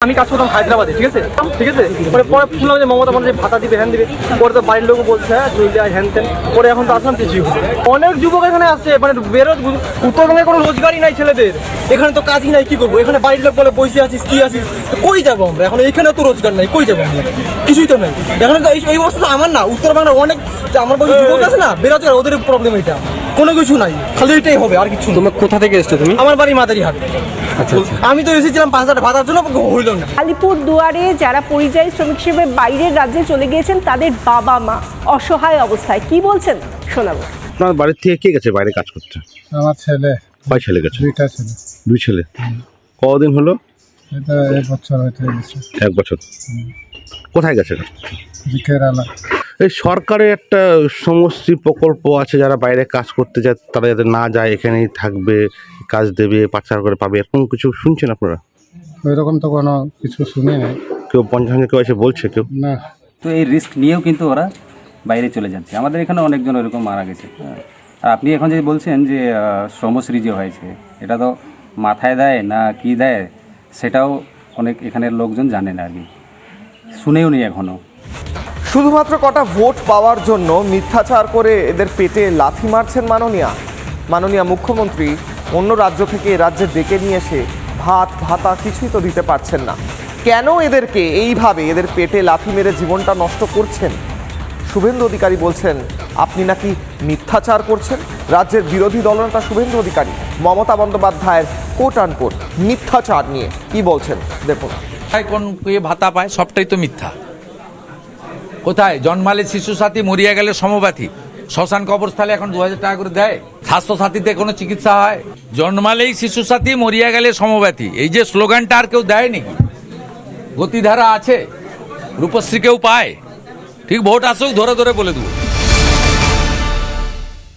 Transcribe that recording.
আমি কাজ করতাম হায়দ্রাবাদে, ঠিক আছে পরে শুনলাম যে মমতা বন্দ্যোপাধ্যায় ভাতা দিবে, হ্যান দিবে। পরে তো বাড়ির লোক বলছে হ্যাঁ হ্যান তেন। পরে এখন তো আসলাম কিছু অনেক যুবক এখানে আসছে, মানে উত্তরবঙ্গে কোনো রোজগারই নাই ছেলেদের, এখানে তো কাজই নাই। কি করবো? এখানে বাড়ির লোক বলে বসে আছিস কি আছিস, কই যাবো আমরা? এখন এখানে তো রোজগার নাই, কই যাবো আমরা? কিছুই তো নাই এখানে। তো এই অবস্থা তো আমার না, উত্তরবঙ্গের অনেক আমার বলছি যুবক আছে না, বেরোজগার, ওদের প্রবলেম এটা। কোনো কিছু নাই, খালি এটাই হবে, আর কিছু। তোমার কোথা থেকে এসছো তুমি? আমার বাড়ি মাদারিহাট। আমি তো এসেছিলাম 5,000 টাকা ভাতার জন্য, হইল না। আলিপুর দুয়ারে যারা পরিযায়ী শ্রমিক হিসেবে বাইরের রাজ্যে চলে গিয়েছেন তাদের বাবা মা অসহায় অবস্থায়, কি বলছেন শোনাবো। আপনার বাড়ির থেকে কে গেছে বাইরে কাজ করতে? আমার ছেলে। কয় ছেলে গেছে? দুইটা ছেলে। দুই ছেলে। কদিন হলো? এটা 1 বছর হতে গেছে। 1 বছর। কোথায় গেছে? কেরালা। এই সরকারের একটা সমষ্টি প্রকল্প আছে, যারা বাইরে কাজ করতে যায় তারা যাতে না যায়, এখানেই থাকবে, কাজ দেবে, 5,000 করে পাবে, এরকম কিছু শুনছেন আপনারা? ওইরকম তো কোনো কিছু শুনি নাই। কেউ পঞ্চায়েত কেউ এসে বলছে? কেউ না। তো এই রিস্ক নিয়েও কিন্তু ওরা বাইরে চলে যাচ্ছে। আমাদের এখানে অনেকজন ওরকম মারা গেছে। আর আপনি এখন যে বলছেন যে শ্রমশ্রী যে হয়েছে, এটা তো মাথায় দেয় না কি দেয় সেটাও অনেক এখানের লোকজন জানে না, আর কি শুনেও নেই এখনও। শুধুমাত্র কটা ভোট পাওয়ার জন্য মিথ্যাচার করে এদের পেটে লাথি মারছেন মাননীয় মুখ্যমন্ত্রী। অন্য রাজ্য থেকে এ রাজ্যে ডেকে নিয়ে এসে ভাতা কিছুই তো দিতে পারছেন না। কেন এদেরকে এইভাবে এদের পেটে লাথি মেরে জীবনটা নষ্ট করছেন? শুভেন্দু অধিকারী বলছেন আপনি নাকি মিথ্যাচার করছেন। রাজ্যের বিরোধী দলনেতা শুভেন্দু অধিকারী মমতা বন্দ্যোপাধ্যায়ের কোট আনকোট মিথ্যাচার নিয়ে কি বলছেন দেখুন। কোন ভাতা পায়? সবটাই তো মিথ্যা। কোথায় জন্মালে শিশু সাথী, মরিয়া গেলে সমবাথী, শ্মশান কবরস্থলে এখন 2,000 টাকা করে দেয়। স্বাস্থ্য সাথীতে কোনো চিকিৎসা হয়? জন্মালেই শিশু সাথী, মরিয়া গেলে সমবাথী, এই যে স্লোগানটা আর কেউ দেয় নাকি? গতিধারা আছে, রূপশ্রী কেউ পায়? ঠিক ভোট আসুক ধরে ধরে বলে দেবো।